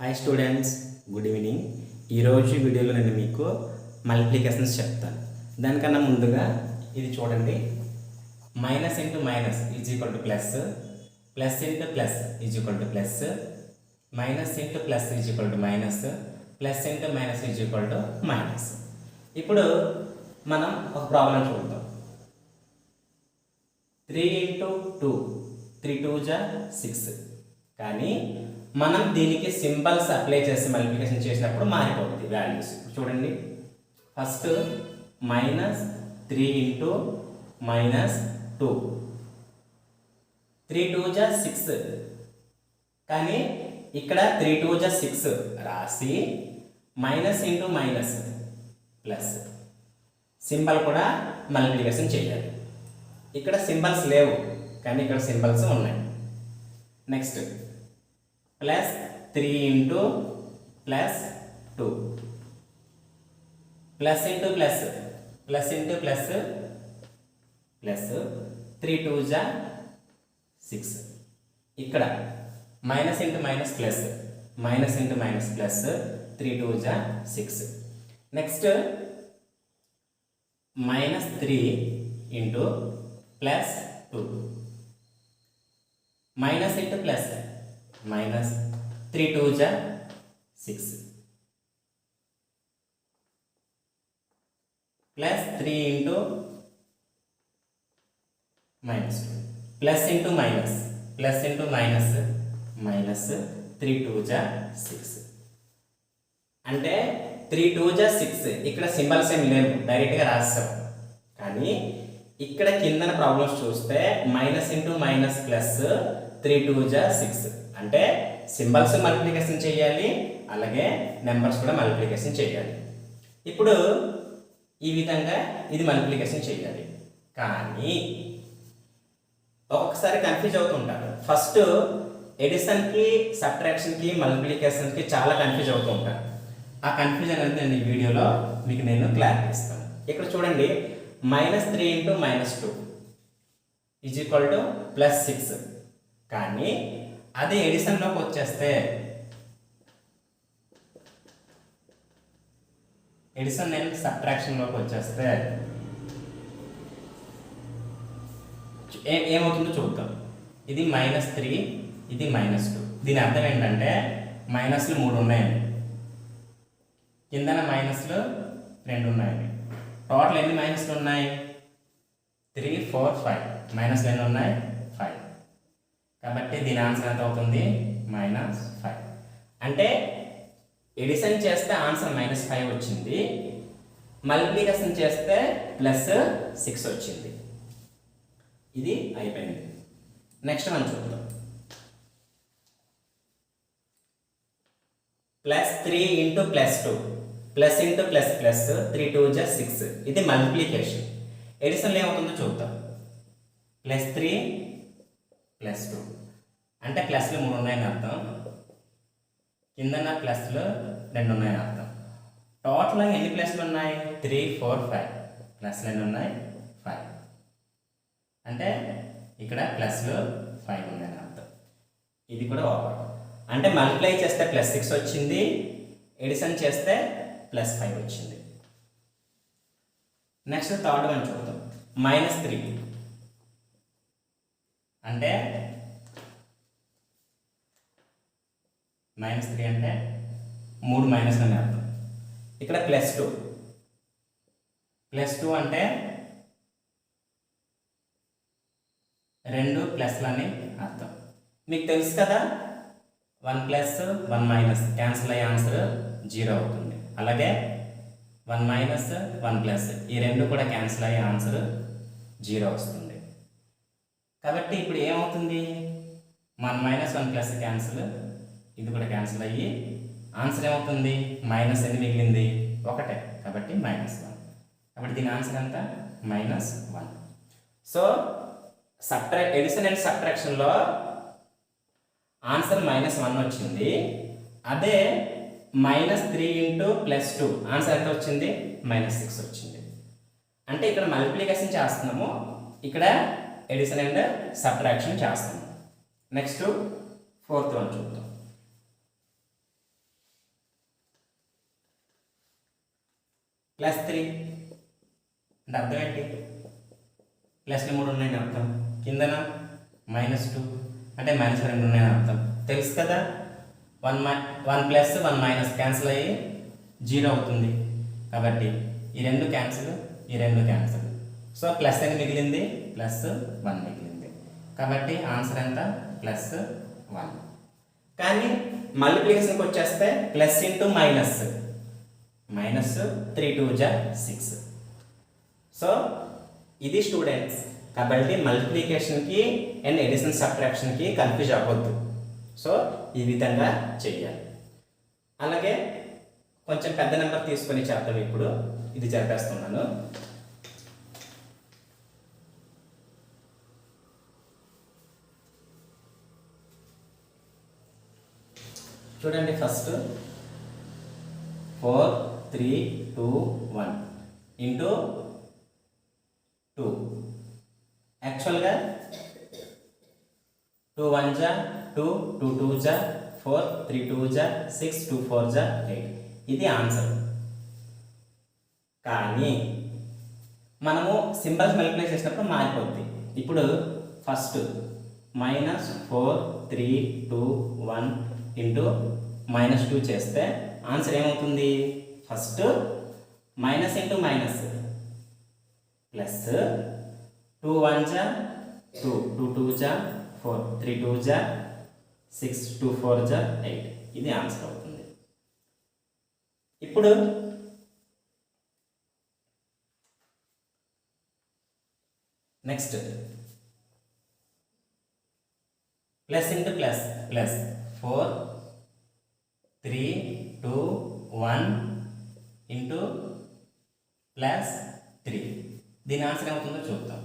Hi students, good evening. ఈరోజు వీడియోలో నేను మీకు మల్టిప్లికేషన్స్ చెప్తాను. దానికన్నా ముందుగా ఇది చూడండి. Minus into minus is equal to plus, plus into plus is equal to plus, minus into plus is equal to minus, plus into minus is equal to minus. ఇప్పుడు మనం ఒక ప్రాబ్లం చూద్దాం. 3 ఇంటూ 2, 3 2 జా 6. కానీ మనం దీనికి సింబల్స్ అప్లై చేసి multiplication చేసినప్పుడు మారిపోతుంది వాల్యూస్. చూడండి, ఫస్ట్ మైనస్ 3 ఇంటూ మైనస్ 2, 3 2 జా 6. కానీ ఇక్కడ 3 2 జా 6 రాసి minus into minus plus symbol కూడా మల్టిప్లికేషన్ చేయాలి. ఇక్కడ సింబల్స్ లేవు కానీ ఇక్కడ సింబల్స్ ఉన్నాయి. Next plus 3 into plus 2, plus into plus, plus into plus plus 3 2 జా 6. ఇక్కడ minus into minus plus, minus into minus plus 3 2 జా 6. Next minus 3 into plus 2, minus into plus minus 3 2 జా 6, plus 3 into minus 2, plus into minus, plus into minus minus 3 2 జా 6. అంటే 3 2 జా 6. ఇక్కడ symbols ఏమి లేవు, డైరెక్ట్గా రాస్తాం. కానీ ఇక్కడ కిందన ప్రాబ్లమ్స్ చూస్తే మైనస్ ఇంటూ మైనస్ ప్లస్ 3 2 జా 6. అంటే సింబల్స్ మల్టిప్లికేషన్ చేయాలి, అలాగే నెంబర్స్ కూడా మల్టిప్లికేషన్ చేయాలి. ఇప్పుడు ఈ విధంగా ఇది మల్టిప్లికేషన్ చేయాలి. కానీ ఒక్కొక్కసారి కన్ఫ్యూజ్ అవుతుంటారు. ఫస్ట్ ఎడిషన్కి, సబ్ట్రాక్షన్కి, మల్టిప్లికేషన్కి చాలా కన్ఫ్యూజ్ అవుతూ ఉంటారు. ఆ కన్ఫ్యూజన్ అనేది నేను ఈ వీడియోలో మీకు నేను క్లారిటీ ఇస్తాను. ఇక్కడ చూడండి, minus 3 into minus 2 is equal to plus 6. కానీ అదే ఎడిషన్లోకి వచ్చేస్తే, ఎడిషన్ అండ్ సబ్ట్రాక్షన్లోకి వచ్చేస్తే ఏమవుతుందో చూద్దాం. ఇది మైనస్ 3, ఇది మైనస్ 2. దీని అర్థం ఏంటంటే మైనస్లు 3 ఉన్నాయండి, కిందన మైనస్లు 2 ఉన్నాయండి. టోటల్ ఎన్ని మైనస్లు ఉన్నాయి? 3 4 5. మైనస్లు ఎన్ని ఉన్నాయి? 5. కాబట్టి దీని ఆన్సర్ ఎంత అవుతుంది? -5. అంటే ఎడిషన్ చేస్తే ఆన్సర్ -5 వచ్చింది, మల్టిప్లికేషన్ చేస్తే +6 వచ్చింది. ఇది అయిపోయింది. నెక్స్ట్ మనం చూద్దాం. +3 into +2, plus into plus plus 3 2 జా 6. ఇది మల్టిప్లికేషన్. ఎడిషన్లో ఏమవుతుందో చూద్దాం. +3 +2 అంటే ప్లస్లు 3 ఉన్నాయని అర్థం, కిందన ప్లస్లు 2 ఉన్నాయని అర్థం. టోటల్ ఎన్ని ప్లస్లు ఉన్నాయి? 3 4 5. ప్లస్లు ఎన్ని ఉన్నాయి? 5. అంటే ఇక్కడ ప్లస్లు 5 ఉన్నాయని అర్థం. ఇది కూడా ఓవర్. అంటే మల్టిప్లై చేస్తే +6 వచ్చింది, ఎడిషన్ చేస్తే +5 వచ్చింది. నెక్స్ట్ థర్డ్ వన్ చూద్దాం. -3 అంటే -3 అంటే 3 మైనస్ అని అర్థం. ఇక్కడ +2, +2 అంటే 2 ప్లస్లని అర్థం. మీకు తెలుసు కదా, 1 ప్లస్ 1 మైనస్ క్యాన్సిల్ అయ్యే ఆన్సర్ 0 అవుతుంది. అలాగే 1 మైనస్ 1 ప్లస్ ఈ 2 కూడా క్యాన్సిల్ అయ్యే ఆన్సర్ 0 వస్తుంది. కాబట్టి ఇప్పుడు ఏమవుతుంది? 1 మైనస్ 1 ప్లస్ క్యాన్సిల్, ఇది కూడా క్యాన్సిల్ అయ్యి ఆన్సర్ ఏమవుతుంది? మైనస్ ఎన్ని మిగిలింది? 1. కాబట్టి -1. కాబట్టి దీని ఆన్సర్ ఎంత? -1. సో ఎడిషన్ అండ్ సబ్ట్రాక్షన్లో ఆన్సర్ -1 వచ్చింది. అదే -3 ఇంటూ +2 ఆన్సర్ ఎంత వచ్చింది? -6 వచ్చింది. అంటే ఇక్కడ మల్టిప్లికేషన్ చేస్తున్నాము, ఇక్కడ ఎడిషన్ అండ్ సబ్ట్రాక్షన్ చేస్తున్నాము. నెక్స్ట్ 4th వన్ చూద్దాం. ప్లస్ 3 అంటే అర్థం ఏంటి? ప్లస్లు 3 ఉన్నాయని అర్థం. కిందన -2 అంటే -2 ఉన్నాయని అర్థం. తెలుసు కదా, 1 ప్లస్ 1 మైనస్ క్యాన్సిల్ అయ్యి 0 అవుతుంది. కాబట్టి ఈ రెండు క్యాన్సిల్, ఈ రెండు క్యాన్సిల్. సో ప్లస్ అని మిగిలింది, +1 మిగిలింది. కాబట్టి ఆన్సర్ ఎంత? +1. కానీ మల్టిప్లికేషన్కి వచ్చేస్తే ప్లస్ ఇంటూ మైనస్, -3 2 6. సో ఇది స్టూడెంట్స్. కాబట్టి మల్టిప్లికేషన్కి అండ్ ఎడిషన్ సబ్ట్రాక్షన్కి కన్ఫ్యూజ్ అవ్వద్దు. సో ఈ విధంగా చెయ్యాలి. అలాగే కొంచెం పెద్ద నెంబర్ తీసుకొని చేద్దాం. ఇప్పుడు ఇది జరిపేస్తున్నాను. చూడండి, ఫస్ట్ 4 3 2 1 ఇంటూ 2. యాక్చువల్గా 2 1 జా 2, 2 2 జా 4, 3 2 జా 6, 2 4 జా 8. ఇది ఆన్సర్. కానీ మనము సింబల్స్ మల్టిప్లై చేసినప్పుడు మారిపోద్ది. ఇప్పుడు ఫస్ట్ -4 3 2 1 ఇంటూ -2 చేస్తే ఆన్సర్ ఏమవుతుంది? First minus into minus plus 2 1 జా 2, 2 2 జా 4, 3 2 జా 6, 2 4 జా 8. ఇది ఆన్సర్ అవుతుంది. ఇప్పుడు next plus into plus 4 3 2 1 into +3. దీని ఆన్సర్ ఏమవుతుందో చూద్దాం.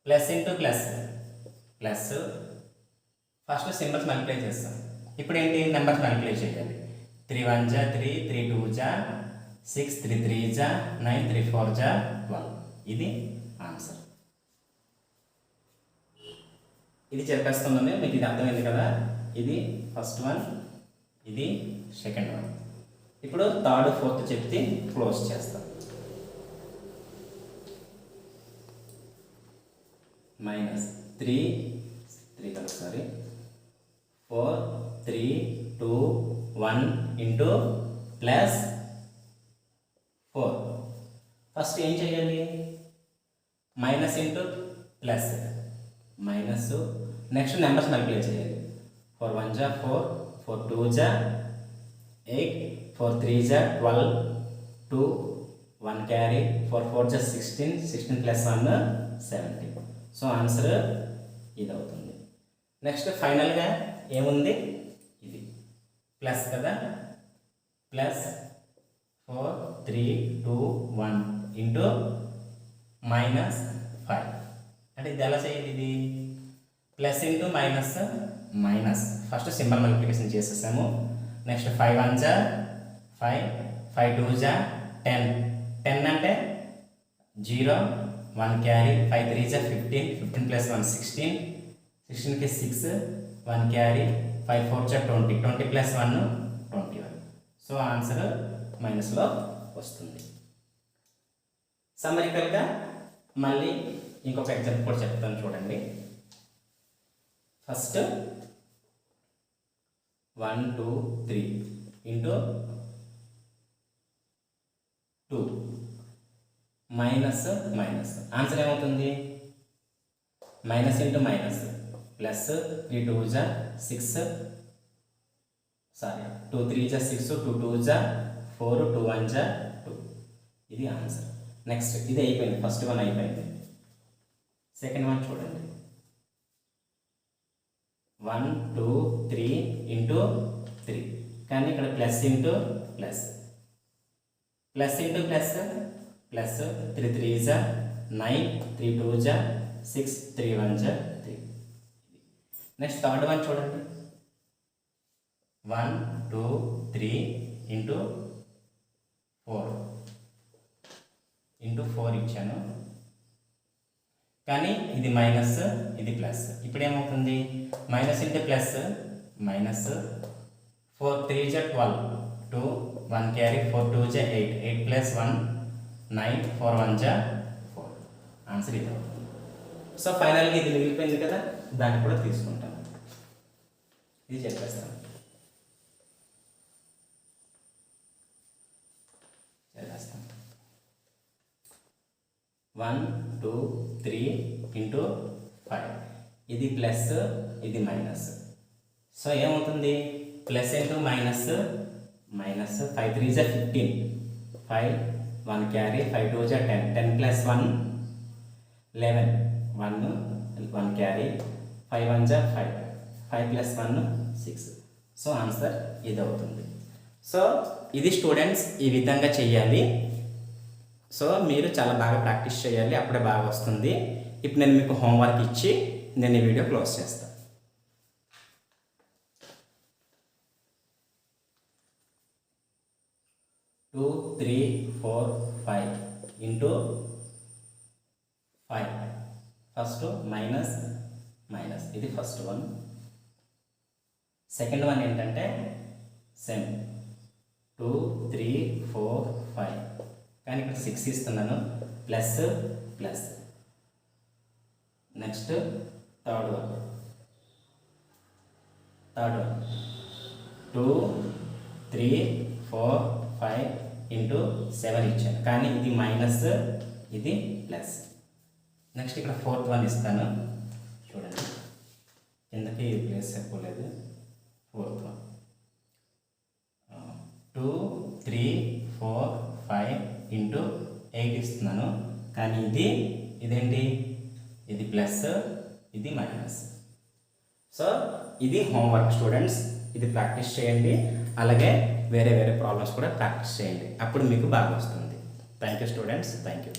Plus into plus first symbols multiply చేస్తాం. ఇప్పుడు ఏంటి? నెంబర్స్ మల్టిప్లై చేయాలి. 3 1 జా 3, 3 2 జా 6, 3 3 జా 9, 3 4 జా 12. ఇది ఆన్సర్. ఇది చెప్పేస్తున్నాను, మీకు ఇది అర్థమైంది కదా. ఇది ఫస్ట్ వన్, ఇది సెకండ్ వన్. ఇప్పుడు థర్డ్ ఫోర్త్ చెప్తే క్లోజ్ చేస్తాం. -3 4 3 2 1 ఇంటూ +4. ఫస్ట్ ఏం చేయాలి? Minus into plus, minus. Next numbers multiply చేయాలి. 4 1 జా 4, 4 2 జా 8, 4 3 జా 12, 2 1 క్యారీ, 4 4 జా 16, 16 + 1 17. సో ఆన్సర్ ఇది అవుతుంది. నెక్స్ట్ ఫైనల్గా ఏముంది? ఇది ప్లస్ కదా, +4 3 2 1 ఇంటూ -5. అంటే ఇది ఎలా చేయాలి? ఇది plus into minus, minus. First symbol multiplication చేసేసాము. నెక్స్ట్ 5 1 జా 5, 5 2 జా 10, 10 అంటే 0 1 క్యారీ, 5 3 జా 15, 15 + 1 16, 16కి 6 1 క్యారీ, 5 4 జా 20, 20 + 1 21. సో ఆన్సర్ మైనస్లో వస్తుంది. సమ్మరికల్గా మళ్ళీ ఇంకొక ఎగ్జాంపుల్ కూడా చెప్తాను చూడండి. First 1 2 3 into 2 minus minus. Answer ఏమవుతుంది? మైనస్ ఇంటూ మైనస్ ప్లస్ 3 2 జా 6, సారీ 2 3 జా 6, 2 2 జా 4, 2 1 జా 2. ఇది ఆన్సర్. నెక్స్ట్ ఇది అయిపోయింది, ఫస్ట్ వన్ అయిపోయింది. సెకండ్ వన్ చూడండి. 1 2 3 ఇంటూ 3, కానీ ఇక్కడ plus into plus, plus into plus plus 3 3 జా 9, 3 2 జా 6, 3 1 జా 3. నెక్స్ట్ థర్డ్ వన్ చూడండి. 1 2 3 ఇంటూ 4 ఇచ్చాను, కానీ ఇది మైనస్, ఇది ప్లస్. ఇప్పుడు ఏమవుతుంది? మైనస్ ఇంటూ ప్లస్ మైనస్, 4 3 జా 12, 2 1 క్యారీ 4 2 జా 8 8 ప్లస్ 1 9 4 1 జా 4 ఆన్సర్ ఇది. సో ఫైనల్గా ఇది మిగిలిపోయింది కదా, దాన్ని కూడా తీసుకుంటాను, ఇది చెప్పేస్తాను. చేస్తాను 1 2 3 ఇంటూ 5, ఇది ప్లస్ ఇది మైనస్. సో ఏమవుతుంది, ప్లస్ ఇంటూ మైనస్ మైనస్ 5 3 జా 15 5 1 క్యారీ 5 2 జా 10 10 ప్లస్ 1 11 1 క్యారీ 5 1 జా 5 5 ప్లస్ 1 6. సో ఆన్సర్ ఇది అవుతుంది. సో ఇది స్టూడెంట్స్ ఈ విధంగా చెయ్యాలి. సో మీరు చాలా బాగా ప్రాక్టీస్ చేయాలి, అప్పుడే బాగా వస్తుంది. ఇప్పుడు నేను మీకు హోంవర్క్ ఇచ్చి నేను ఈ వీడియో క్లోజ్ చేస్తాను. 2 3 4 5 ఇంటూ 5, ఫస్ట్ మైనస్ మైనస్, ఇది ఫస్ట్ వన్. సెకండ్ వన్ ఏంటంటే సేమ్ 2 3 4 5, కానీ ఇక్కడ 6 ఇస్తున్నాను, plus plus. Next third one 2 3 4 5 into 7 ఇచ్చాను, కానీ ఇది మైనస్ ఇది ప్లస్. నెక్స్ట్ ఇక్కడ ఫోర్త్ వన్ ఇస్తాను, చూడండి కిందకి ప్లేస్ చెప్పలేదు. ఫోర్త్ వన్ 2 3 4 5 ఇంటూ 8 ఇస్తున్నాను, కానీ ఇదేంటి, ఇది ప్లస్ ఇది మైనస్. సో ఇది హోంవర్క్ స్టూడెంట్స్, ఇది ప్రాక్టీస్ చేయండి. అలాగే వేరే వేరే ప్రాబ్లమ్స్ కూడా ప్రాక్టీస్ చేయండి, అప్పుడు మీకు బాగా వస్తుంది. Thank you students, thank you.